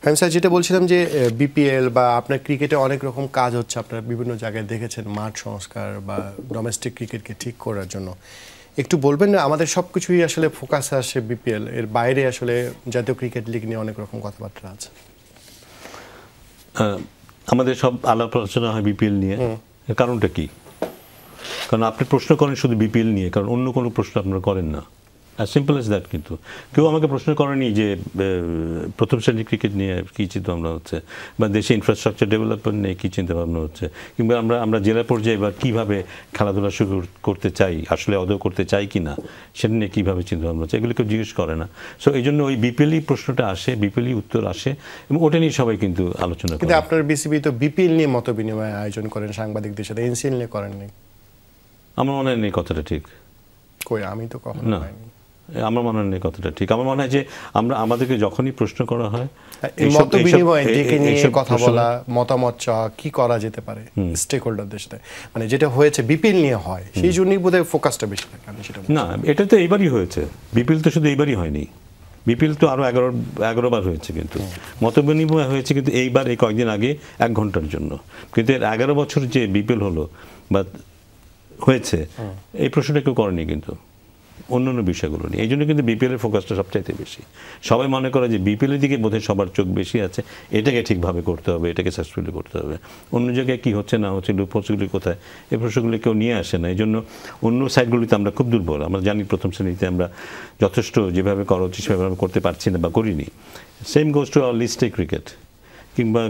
আমি স্যার যেটা বলছিলাম যে বিপিএল বা আপনার ক্রিকেটে অনেক রকম কাজ হচ্ছে, আপনারা বিভিন্ন জায়গায় দেখেছেন মাঠ সংস্কার বা ডোমেস্টিক ক্রিকেটকে ঠিক করার জন্য। একটু বলবেন না, আমাদের সব কিছুই আসলে ফোকাস আসে বিপিএল, এর বাইরে আসলে জাতীয় ক্রিকেট লিগ নিয়ে অনেক রকম কথাবার্তা আছে। আমাদের সব আলাপ আলোচনা হয় বিপিএল নিয়ে, এর কারণটা কি? কারণ আপনি প্রশ্ন করেন শুধু বিপিএল নিয়ে, কারণ অন্য কোনো প্রশ্ন আপনারা করেন না। As simple as that. কিন্তু কেউ আমাকে প্রশ্ন করেনি যে প্রথম শ্রেণীর ক্রিকেট নিয়ে কী চিন্তাভাবনা হচ্ছে, বা দেশে ইনফ্রাস্ট্রাকচার ডেভেলপমেন্ট নিয়ে কী চিন্তাভাবনা হচ্ছে, কিংবা আমরা জেলা পর্যায়ে এবার কীভাবে খেলাধুলা শুরু করতে চাই, আসলে আদৌ করতে চাই কি না, সেটা নিয়ে কীভাবে চিন্তাভাবনা হচ্ছে, এগুলো কেউ জিজ্ঞেস করে না। সো এই জন্য ওই বিপিএলই প্রশ্নটা আসে, বিপিএলই উত্তর আসে, এবং ওটা নিয়ে সবাই কিন্তু আলোচনা করে। কিন্তু আপনার বিসিবি তো বিপিএল নিয়ে মত বিনিময় আয়োজন করেন সাংবাদিকদের সাথে, এনসিএল নিয়ে করেননি। আমার মনে হয় নেই কথাটা ঠিক। কই, আমি তো কখনো না, আমার মনে হয় নেই কথাটা ঠিক। আমার মনে হয় যে আমাদেরকে যখনই প্রশ্ন করা হয়, মত বিনিময় ডেকে নিয়ে কথা বলা, মতামত চাওয়া, কি করা যেতে পারে স্টেক হোল্ডারদের সাথে, মানে যেটা হয়েছে বিপিএল নিয়ে হয়, সেই জন্যই বোধহয় ফোকাসটা বেশি থাকে। না, এটা তো এইবারই হয়েছে। বিপিএল তো শুধু এইবারই হয়নি, বিপিএল তো আরও 11 বার হয়েছে। কিন্তু মত বিনিময় হয়েছে কিন্তু এইবার, এই কয়েকদিন আগে 1 ঘন্টার জন্য। কিন্তু এর 11 বছর যে বিপিএল হলো বা হয়েছে, এই প্রশ্নটা কেউ করেনি কিন্তু অন্যান্য বিষয়গুলো নিয়ে। এই জন্য কিন্তু বিপিএলের ফোকাসটা সবচাইতে বেশি। সবাই মনে করে যে বিপিএলের দিকে বোধহয় সবার চোখ বেশি আছে, এটাকে ঠিকভাবে করতে হবে, এটাকে সাকসেসফুলি করতে হবে। অন্য জায়গায় কী হচ্ছে না হচ্ছে, লুপহোলসগুলি কোথায়, এই প্রশ্নগুলি কেউ নিয়ে আসে না। এই জন্য অন্য সাইডগুলিতে আমরা খুব দুর্বল। আমরা জানি প্রথম শ্রেণীতে আমরা যথেষ্ট যেভাবে করা উচিত সেভাবে করতে পারছি না বা করিনি। Same goes to our list cricket কিংবা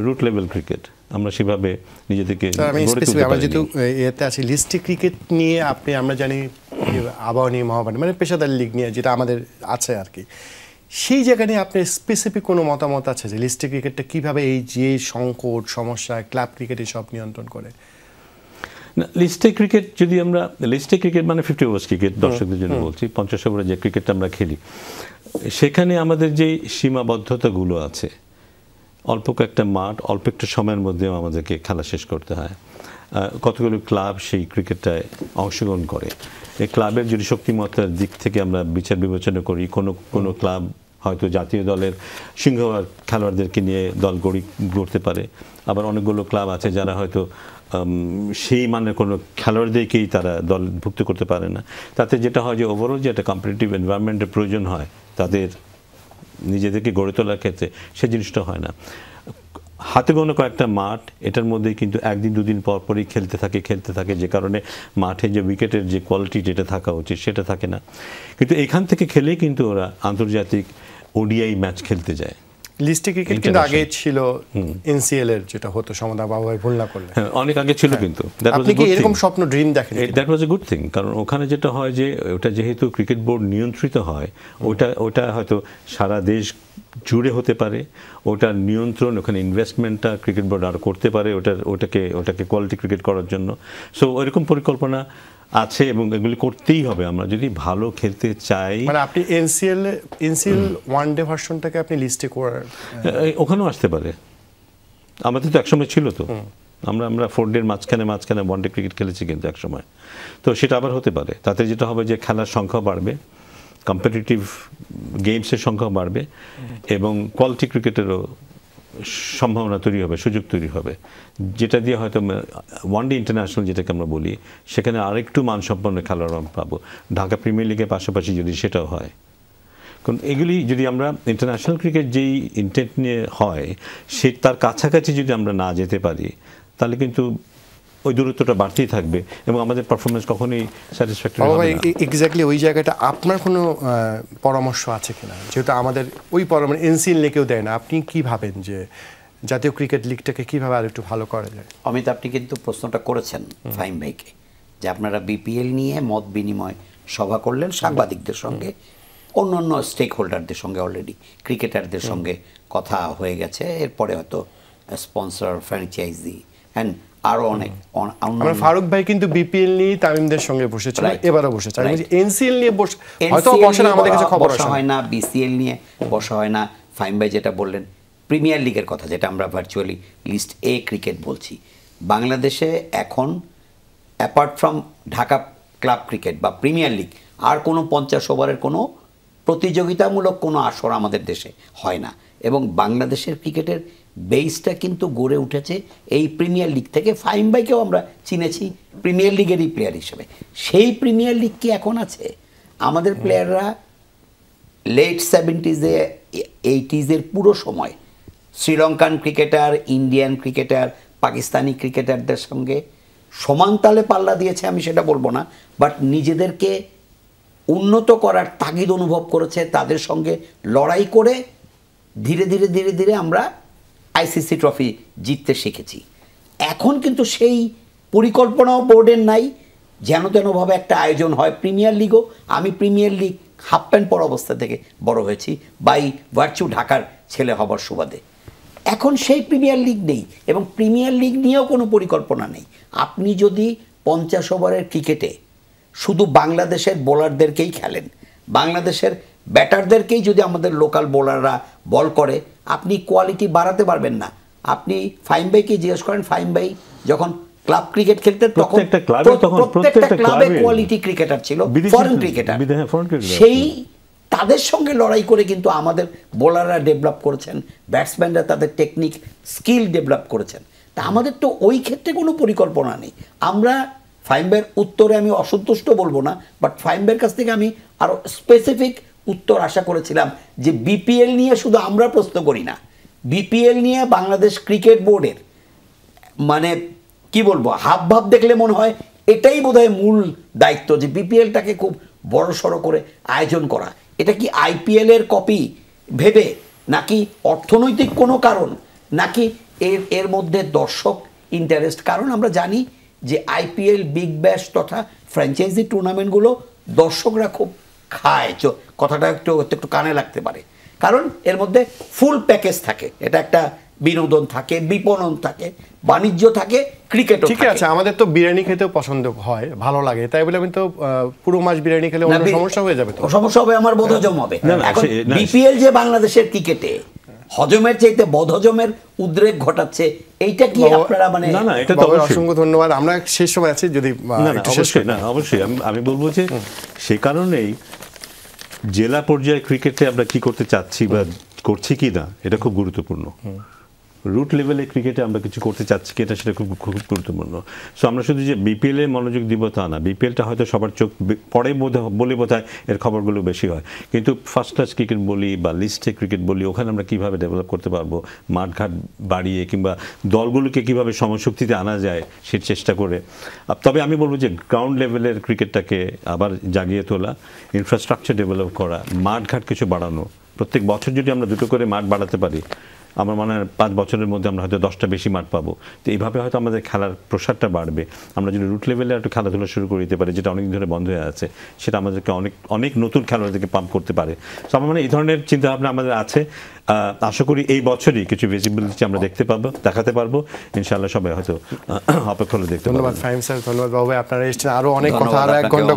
রুট লেভেল ক্রিকেট, আমরা সেভাবে নিজেদেরকে যেহেতু এতে আছি লিস্টে ক্রিকেট নিয়ে, আমরা জানি আবাহনী, মহাবাহনী, মানে পেশাদার লিগ নিয়ে যেটা আমাদের আছে আর কি, সেই জায়গা নিয়ে আপনার স্পেসিফিক কোনো মতামত আছে যে লিস্টে ক্রিকেটটা কীভাবে এই যে সংকট সমস্যা ক্লাব ক্রিকেটে সব নিয়ন্ত্রণ করে? না, লিস্টে ক্রিকেট যদি আমরা, লিস্টে ক্রিকেট মানে 50 ওভার্স ক্রিকেট, দর্শকদের জন্য বলছি, 50 ওভারে যে ক্রিকেটটা আমরা খেলি, সেখানে আমাদের যে সীমাবদ্ধতাগুলো আছে, অল্প কয়েকটা মাঠ, অল্প একটা সময়ের মধ্যেও আমাদেরকে খেলা শেষ করতে হয়। কতগুলো ক্লাব সেই ক্রিকেটটায় অংশগ্রহণ করে। এই ক্লাবের যদি শক্তিমত্তার দিক থেকে আমরা বিচার বিবেচনা করি, কোনো ক্লাব হয়তো জাতীয় দলের সিংহভাগ খেলোয়াড়দেরকে নিয়ে দল গড়তে পারে, আবার অনেকগুলো ক্লাব আছে যারা হয়তো সেই মানের কোনো খেলোয়াড়দেরকেই তারা দলভুক্ত করতে পারে না। তাতে যেটা হয় যে ওভারঅল যে একটা কম্পিটিটিভ এনভায়রনমেন্টের প্রয়োজন হয় তাদের নিজেদেরকে গড়ে তোলার ক্ষেত্রে, সে জিনিসটা হয় না। হাতে গোনা কয়েকটা মাঠ, এটার মধ্যে কিন্তু একদিন দুদিন পরপরই খেলতে থাকে, যে কারণে মাঠে যে উইকেটের যে কোয়ালিটি যেটা থাকা উচিত সেটা থাকে না। কিন্তু এখান থেকে খেলেই কিন্তু ওরা আন্তর্জাতিক ওডিআই ম্যাচ খেলতে যায়। লিস্টে ক্রিকেট কিন্তু আগে ছিল এনসিএল এর, যেটা হতো সমাদা বাবুভাই ভুল না করলে, হ্যাঁ অনেক আগে ছিল। কিন্তু আপনি কি এরকম স্বপ্ন ড্রিম দেখেন? That was a good thing. কারণ ওখানে যেটা হয় যে ওটা যেহেতু ক্রিকেট বোর্ড নিয়ন্ত্রিত হয়, ওটা হয়তো সারা দেশ জুড়ে হতে পারে, ওটার নিয়ন্ত্রণ, ওখানে ইনভেস্টমেন্টটা ক্রিকেট বোর্ড আর করতে পারে ওটাকে কোয়ালিটি ক্রিকেট করার জন্য। সো ওইরকম পরিকল্পনা আছে এবং এগুলি করতেই হবে আমরা যদি ভালো খেলতে চাই। মানে আপনি এনসিএল ওয়ান ডে ভার্সনটাকে আপনি লিস্টে করার, ওখানেও আসতে পারে। আমাদের তো একসময় ছিল, তো আমরা 4 ডের মাঝখানে ওয়ান ডে ক্রিকেট খেলেছি কিন্তু একসময়। তো সেটা আবার হতে পারে। তাতে যেটা হবে যে খেলার সংখ্যা বাড়বে, কম্পিটিটিভ গেমসের সংখ্যা বাড়বে, এবং কোয়ালিটি ক্রিকেটেরও সম্ভাবনা তৈরি হবে, সুযোগ তৈরি হবে, যেটা দিয়ে হয়তো ওয়ান ডে ইন্টারন্যাশনাল যেটাকে আমরা বলি, সেখানে আরেকটু মানসম্পন্ন খেলোয়াড় আমরা পাবো। ঢাকা প্রিমিয়ার লিগের পাশাপাশি যদি সেটাও হয়, কারণ এগুলি যদি আমরা ইন্টারন্যাশনাল ক্রিকেট যেই ইন্টেন্ট নিয়ে হয়, তার কাছাকাছি যদি আমরা না যেতে পারি, তাহলে কিন্তু ওই দূরত্বটা বাড়তেই থাকবে এবং আমাদের পারফরমেন্স কখনোই স্যাটিসফ্যাক্টরি হবে না। এক্স্যাক্টলি ওই জায়গাটা আপনার কোনো পরামর্শ আছে কিনা? যেহেতু আমাদের ওই পরামর্শ এনসিএল লিগেও দেয় না, আপনি কি ভাবেন যে জাতীয় ক্রিকেট লিগটাকে কিভাবে আর একটু ভালো করা যায়? অমিত, আপনি কিন্তু প্রশ্নটা করেছেন ফাহিম ভাইকে যে আপনারা বিপিএল নিয়ে মত বিনিময় সভা করলেন সাংবাদিকদের সঙ্গে, অন্যান্য স্টেক হোল্ডারদের সঙ্গে, অলরেডি ক্রিকেটারদের সঙ্গে কথা হয়ে গেছে, এরপরে হয়তো স্পন্সর, ফ্র্যাঞ্চাইজি অ্যান্ড আরও অনেক। ফারুক ভাই কিন্তু বিপিএল নিয়ে তামিমদের সঙ্গে বসেছিল, এবারও বসেছে। এনসিএল নিয়ে বসা হয় না, বিসিএল নিয়ে বসা হয় না। ফাহিম ভাই যেটা বললেন প্রিমিয়ার লিগের কথা, যেটা আমরা ভার্চুয়ালি লিস্ট এ ক্রিকেট বলছি, বাংলাদেশে এখন apart from Dhaka club cricket বা প্রিমিয়ার লিগ আর কোনো 50 ওভারের কোনো প্রতিযোগিতামূলক কোনো আসর আমাদের দেশে হয় না। এবং বাংলাদেশের ক্রিকেটের বেসটা কিন্তু গড়ে উঠেছে এই প্রিমিয়ার লিগ থেকে। ফাহিম ভাইকেও আমরা চিনেছি প্রিমিয়ার লিগেরই প্লেয়ার হিসেবে। সেই প্রিমিয়ার লিগ কি এখন আছে? আমাদের প্লেয়াররা লেট 70s-এ 80s-এর পুরো সময় Sri Lankan cricketer, Indian cricketer, Pakistani ক্রিকেটারদের সঙ্গে সমান তালে পাল্লা দিয়েছে, আমি সেটা বলবো না, বাট নিজেদেরকে উন্নত করার তাগিদ অনুভব করেছে। তাদের সঙ্গে লড়াই করে ধীরে ধীরে ধীরে ধীরে আমরা আইসিসি ট্রফি জিততে শিখেছি। এখন কিন্তু সেই পরিকল্পনাও বোর্ডের নাই। যেন তেনভাবে একটা আয়োজন হয় প্রিমিয়ার লিগও। আমি প্রিমিয়ার লিগ হাফ প্যান্ট পরা অবস্থা থেকে বড় হয়েছি বাই ভার্চু ঢাকার ছেলে হবার সুবাদে। এখন সেই প্রিমিয়ার লিগ নেই এবং প্রিমিয়ার লিগ নিয়েও কোনো পরিকল্পনা নেই। আপনি যদি 50 ওভারের ক্রিকেটে শুধু বাংলাদেশের বোলারদেরকেই খেলেন, বাংলাদেশের ব্যাটারদেরকেই যদি আমাদের লোকাল বোলাররা বল করে, আপনি কোয়ালিটি বাড়াতে পারবেন না। আপনি ফাহিম ভাইকে জিজ্ঞেস করেন, ফাহিম ভাই যখন ক্লাব ক্রিকেট খেলতেন তখন প্রত্যেকটা ক্লাবে কোয়ালিটি ক্রিকেটার ছিল, ফরেন ক্রিকেটার। সেই তাদের সঙ্গে লড়াই করে কিন্তু আমাদের বোলাররা ডেভেলপ করেছেন, ব্যাটসম্যানরা তাদের টেকনিক স্কিল ডেভেলপ করেছেন। তা আমাদের তো ওই ক্ষেত্রে কোনো পরিকল্পনা নেই। আমরা ফাহিম ভাইয়ের উত্তরে আমি অসন্তুষ্ট বলবো না, বাট ফাহিম ভাইয়ের কাছ থেকে আমি আরও স্পেসিফিক উত্তর আশা করেছিলাম যে বিপিএল নিয়ে শুধু আমরা প্রশ্ন করি না, বিপিএল নিয়ে বাংলাদেশ ক্রিকেট বোর্ডের মানে কি বলবো হাবভাব দেখলে মনে হয় এটাই বোধহয় মূল দায়িত্ব, যে বিপিএলটাকে খুব বড় সড়ো করে আয়োজন করা। এটা কি আইপিএলের কপি ভেবে, নাকি অর্থনৈতিক কোনো কারণ, নাকি এর মধ্যে দর্শক ইন্টারেস্ট? কারণ আমরা জানি যে আইপিএল, বিগ ব্যাশ তথা ফ্র্যাঞ্চাইজি টুর্নামেন্টগুলো দর্শকরা খুব খায়। কথাটা একটু কানে লাগতে পারে, কারণ এর মধ্যে ফুল প্যাকেজ থাকে। এটা একটা বিনোদন থাকে, বিপণন থাকে, বাণিজ্য থাকে, ক্রিকেটও থাকে। ঠিক আছে, আমাদের তো বিরিয়ানি খেতেও পছন্দ হয়, ভালো লাগে, তাই বলে আমি তো পুরো মাস বিরিয়ানি খেলে অন্য সমস্যা হয়ে যাবে। তো সমস্যা হবে, আমার বোধহজম হবে। এখন বিপিএল যে বাংলাদেশের ক্রিকেটে হজমের চাইতে বদহজমের উদ্রেক ঘটাচ্ছে, এইটা কি আপনারা মানে? না, এটা তো অসংখ্য ধন্যবাদ। আমরা শেষ সময় আছি, যদি অবশ্যই আমি বলবো যে সে কারণেই জেলা পর্যায়ে ক্রিকেটে আমরা কি করতে চাচ্ছি বা করছি কি না, এটা খুব গুরুত্বপূর্ণ। রুট লেভেলে ক্রিকেটে আমরা কিছু করতে চাচ্ছি কি এটা, সেটা খুব খুব গুরুত্বপূর্ণ। সো আমরা শুধু যে বিপিএল এ মনোযোগ দিব তা না, বিপিএলটা হয়তো সবার চোখ পড়ে বলে বোধহয় এর খবরগুলো বেশি হয়, কিন্তু ফার্স্ট ক্লাস ক্রিকেট বলি বা লিস্টে ক্রিকেট বলি, ওখানে আমরা কীভাবে ডেভেলপ করতে পারবো, মাঠঘাট বাড়িয়ে কিংবা দলগুলোকে কীভাবে সমশক্তিতে আনা যায় সে চেষ্টা করে। তবে আমি বলবো যে গ্রাউন্ড লেভেলের ক্রিকেটটাকে আবার জাগিয়ে তোলা, ইনফ্রাস্ট্রাকচার ডেভেলপ করা, মাঠঘাট কিছু বাড়ানো। প্রত্যেক বছর যদি আমরা 2টো করে মাঠ বাড়াতে পারি, আমার মনে হয় 5 বছরের মধ্যে আমরা হয়তো 10টা বেশি মাঠ পাবো। তো এইভাবে হয়তো আমাদের খেলার প্রসারটা বাড়বে। আমরা যদি রুট লেভেলে একটু খেলাধুলা শুরু করে দিতে পারি, যেটা অনেক ধরে বন্ধ হয়ে আছে, সেটা আমাদেরকে অনেক নতুন খেলোয়াড়দেরকে পাম্প করতে পারে। তো আমার মানে এই ধরনের চিন্তাভাবনা আমাদের আছে। আশা করি এই বছরই কিছু ভিজিবিলিটি আমরা দেখাতে পারবো ইনশাআল্লাহ। সবাই হয়তো অপেক্ষা করে দেখতে পাবো। ধন্যবাদ ফাহিম স্যার, ধন্যবাদ বাবু ভাই, আপনারা এসেছেন। আরো অনেক কথা, আরো 1 ঘন্টা